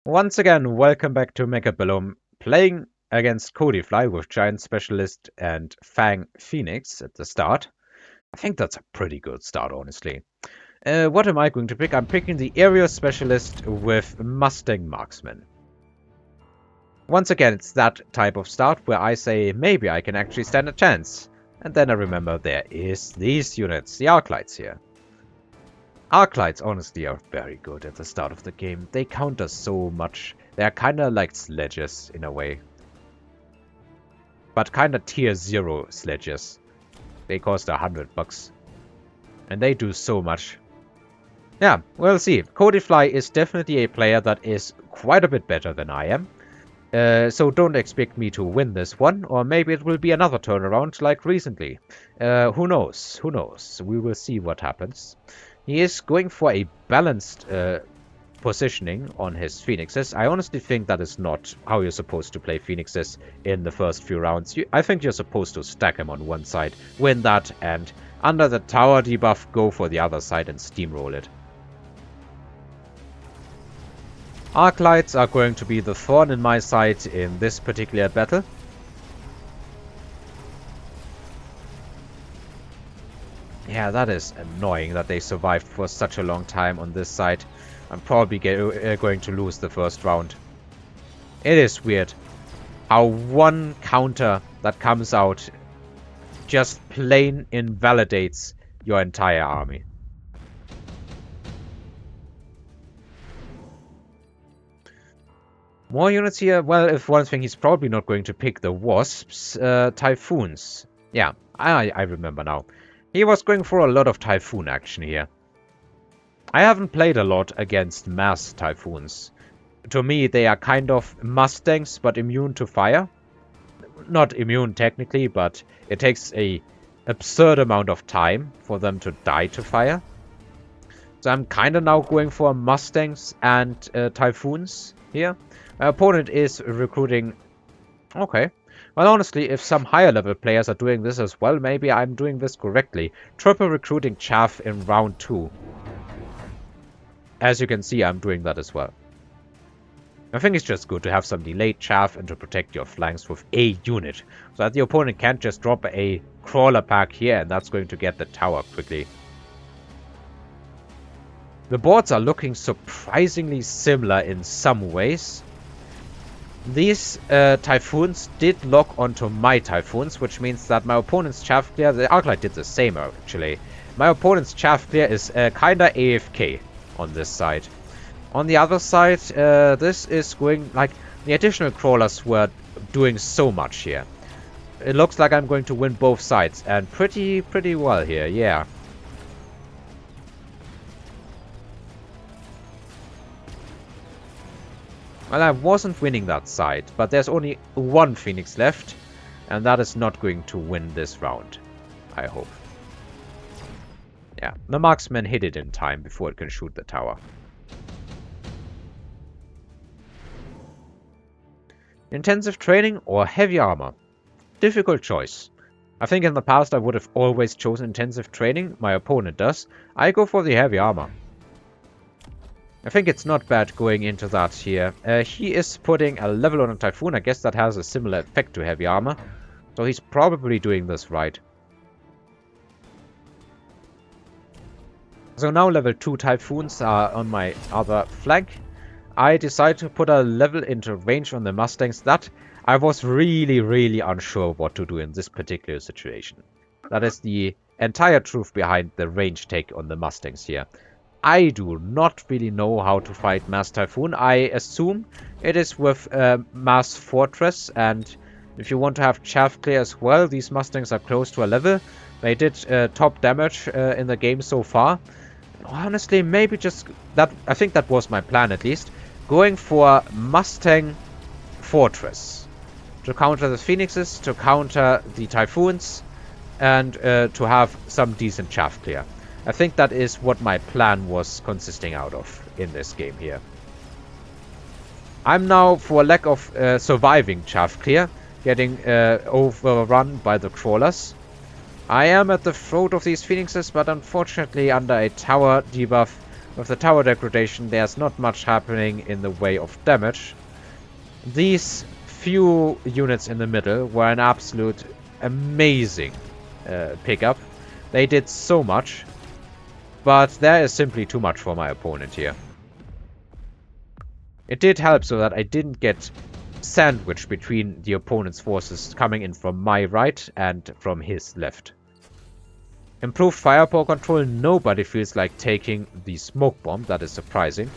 Once again, welcome back to Mechabellum, playing against Codifly with Giant Specialist and Fang Phoenix at the start. I think that's a pretty good start, honestly. What am I going to pick? I'm picking the Area Specialist with Mustang Marksman. Once again, it's that type of start where I say maybe I can actually stand a chance. And then I remember there is these units, the Arclights here. Arclights, honestly, are very good at the start of the game. They counter so much. They're kinda like sledges, in a way. But kinda tier 0 sledges. They cost $100. And they do so much. Yeah, we'll see. Codifly is definitely a player that is quite a bit better than I am. So don't expect me to win this one, or maybe it will be another turnaround like recently. Who knows? Who knows? We will see what happens. He is going for a balanced positioning on his Phoenixes. I honestly think that is not how you're supposed to play Phoenixes in the first few rounds. I think you're supposed to stack them on one side, win that, and under the tower debuff, go for the other side and steamroll it. Arclights are going to be the thorn in my side in this particular battle. Yeah, that is annoying that they survived for such a long time on this side. I'm probably going to lose the first round. It is weird how one counter that comes out just plain invalidates your entire army. More units here. Well, if one thing, he's probably not going to pick the Wasps. Typhoons. Yeah, I remember now. He was going for a lot of Typhoon action here. I haven't played a lot against mass Typhoons. To me, they are kind of Mustangs, but immune to fire. Not immune technically, but it takes an absurd amount of time for them to die to fire. So I'm kind of now going for Mustangs and Typhoons here. My opponent is recruiting... Okay. Well, honestly, if some higher level players are doing this as well, maybe I'm doing this correctly. Triple recruiting chaff in round 2. As you can see, I'm doing that as well. I think it's just good to have some delayed chaff and to protect your flanks with a unit. So that the opponent can't just drop a crawler pack here and that's going to get the tower quickly. The boards are looking surprisingly similar in some ways. These Typhoons did lock onto my Typhoons, which means that my opponent's chaff clear, the Arclight did the same actually. My opponent's chaff clear is kinda AFK on this side. On the other side, this is going, like, the additional crawlers were doing so much here. It looks like I'm going to win both sides, and pretty well here, yeah. Well, I wasn't winning that side, but there's only one Phoenix left, and that is not going to win this round, I hope. Yeah, the marksman hit it in time before it can shoot the tower. Intensive training or heavy armor? Difficult choice. I think in the past I would have always chosen intensive training. My opponent does. I go for the heavy armor. I think it's not bad going into that here. He is putting a level on a Typhoon. I guess that has a similar effect to heavy armor. So he's probably doing this right. So now level 2 Typhoons are on my other flank. I decided to put a level into range on the Mustangs that I was really unsure what to do in this particular situation. That is the entire truth behind the range take on the Mustangs here. I do not really know how to fight Mass Typhoon. I assume it is with Mass Fortress, and if you want to have chaff clear as well, these Mustangs are close to a level. They did top damage in the game so far. Honestly, maybe just that. I think that was my plan at least. Going for Mustang Fortress to counter the Phoenixes, to counter the Typhoons, and to have some decent chaff clear. I think that is what my plan was consisting out of in this game here. I'm now, for lack of surviving chaff clear, getting overrun by the crawlers. I am at the throat of these Phoenixes, but unfortunately under a tower debuff, With the tower degradation, there's not much happening in the way of damage. These few units in the middle were an absolute amazing pickup. They did so much, but there is simply too much for my opponent here. It did help so that I didn't get sandwiched between the opponent's forces coming in from my right and from his left. Improved firepower control, nobody feels like taking the smoke bomb, that is surprising.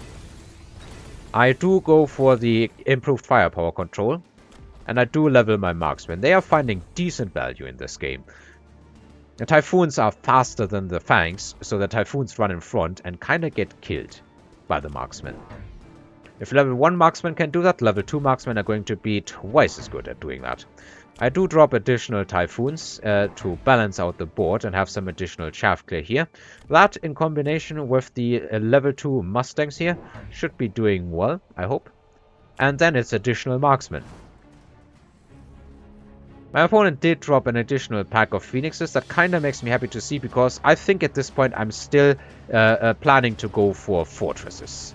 I do go for the improved firepower control, and I do level my marksmen. They are finding decent value in this game. The Typhoons are faster than the Fangs, so the Typhoons run in front and kinda get killed by the marksmen. If level 1 marksmen can do that, level 2 marksmen are going to be twice as good at doing that. I do drop additional Typhoons to balance out the board and have some additional chaff clear here. That, in combination with the level 2 Mustangs here, should be doing well, I hope. And then it's additional marksmen. My opponent did drop an additional pack of Phoenixes. That kind of makes me happy to see, because I think at this point I'm still planning to go for fortresses.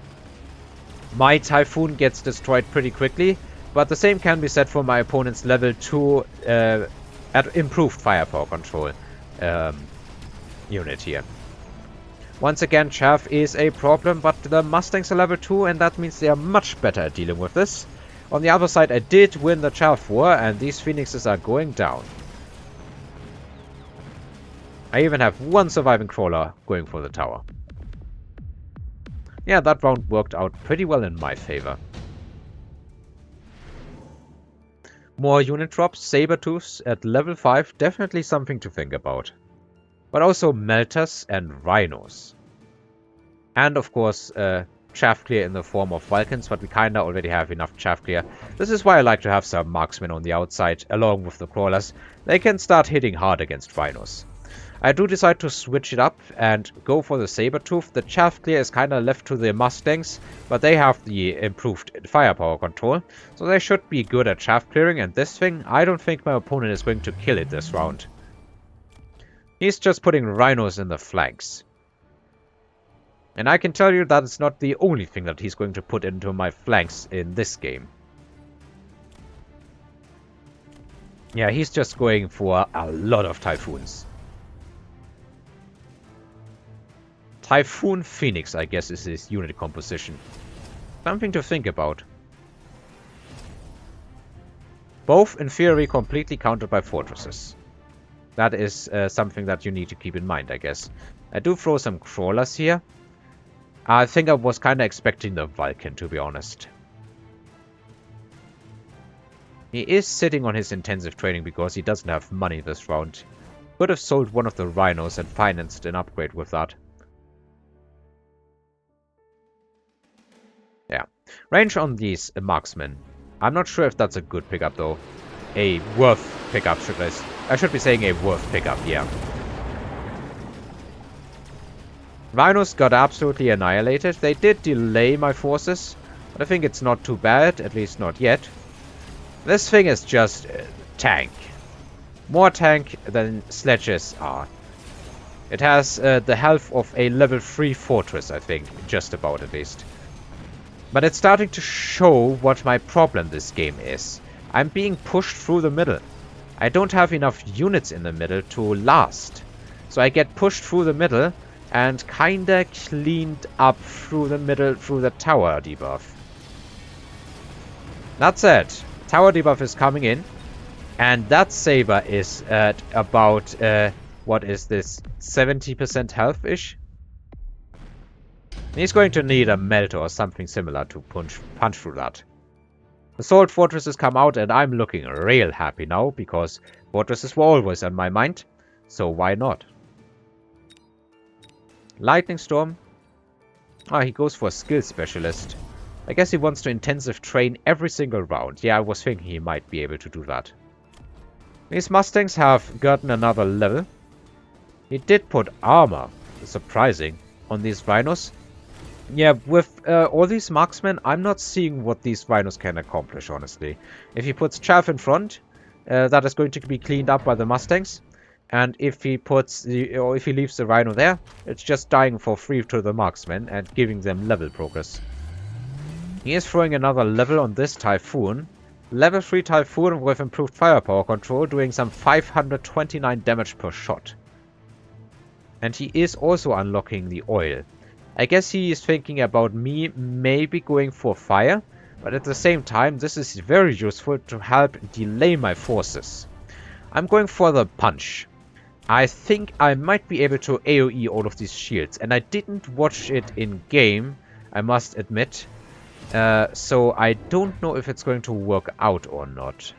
My Typhoon gets destroyed pretty quickly, but the same can be said for my opponent's level 2 improved firepower control unit here. Once again, chaff is a problem, but the Mustangs are level 2, and that means they are much better at dealing with this. On the other side, I did win the chaff war, and these Phoenixes are going down. I even have one surviving crawler going for the tower. Yeah, that round worked out pretty well in my favor. More unit drops, Sabertooths at level 5, definitely something to think about. But also Melters and Rhinos. And of course, chaff clear in the form of Vulcans, but we kinda already have enough chaff clear. This is why I like to have some marksmen on the outside, along with the crawlers. They can start hitting hard against Rhinos. I do decide to switch it up and go for the Sabertooth. The chaff clear is kinda left to the Mustangs, but they have the improved firepower control, so they should be good at chaff clearing, and this thing, I don't think my opponent is going to kill it this round. He's just putting Rhinos in the flanks. And I can tell you that it's not the only thing that he's going to put into my flanks in this game. Yeah, he's just going for a lot of Typhoons. Typhoon Phoenix, I guess, is his unit composition. Something to think about. Both, in theory, completely countered by fortresses. That is something that you need to keep in mind, I guess. I do throw some crawlers here. I think I was kind of expecting the Vulcan, to be honest. He is sitting on his intensive training because he doesn't have money this round. Could have sold one of the Rhinos and financed an upgrade with that. Yeah. Range on these marksmen. I'm not sure if that's a good pickup, though. A worth pickup, I should be saying a worth pickup, yeah. Rhinos got absolutely annihilated. They did delay my forces, but I think it's not too bad, at least not yet. This thing is just tank. More tank than sledges are. It has the health of a level 3 fortress, I think, just about at least. But it's starting to show what my problem this game is. I'm being pushed through the middle. I don't have enough units in the middle to last. So I get pushed through the middle and kinda cleaned up through the middle through the tower debuff. That's it. Tower debuff is coming in. And that Saber is at about, what is this, 70% health-ish? He's going to need a Melter or something similar to punch through that. Assault Fortresses come out, and I'm looking real happy now, because Fortresses were always on my mind, so why not? Lightning Storm. Ah, he goes for a Skill Specialist. I guess he wants to intensive train every single round. Yeah, I was thinking he might be able to do that. These Mustangs have gotten another level. He did put armor, surprising, on these Rhinos. Yeah, with all these marksmen, I'm not seeing what these Rhinos can accomplish, honestly. If he puts chaff in front, that is going to be cleaned up by the Mustangs. And if he puts or if he leaves the Rhino there, it's just dying for free to the marksmen and giving them level progress. He is throwing another level on this Typhoon. Level 3 Typhoon with improved firepower control, doing some 529 damage per shot. And he is also unlocking the oil. I guess he is thinking about me maybe going for fire, but at the same time this is very useful to help delay my forces. I'm going for the punch. I think I might be able to AoE all of these shields, and I didn't watch it in game, I must admit. So I don't know if it's going to work out or not.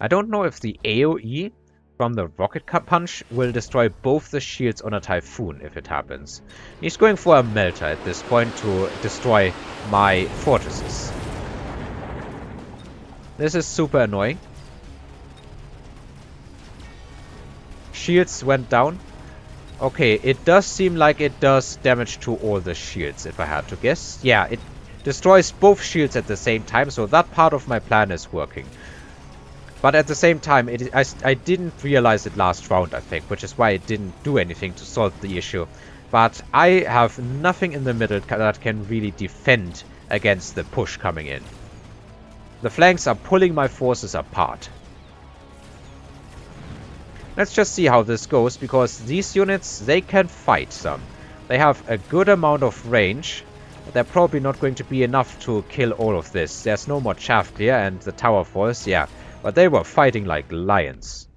I don't know if the AoE from the rocket punch will destroy both the shields on a Typhoon if it happens. He's going for a melter at this point to destroy my fortresses. This is super annoying. Shields went down. Okay, it does seem like it does damage to all the shields, if I had to guess. Yeah, it destroys both shields at the same time, so that part of my plan is working. But at the same time, I didn't realize it last round, I think, which is why it didn't do anything to solve the issue. But I have nothing in the middle that can really defend against the push coming in. The flanks are pulling my forces apart. Let's just see how this goes, because these units, they can fight some. They have a good amount of range, but they're probably not going to be enough to kill all of this. There's no more chaff clear and the tower falls, yeah. But they were fighting like lions.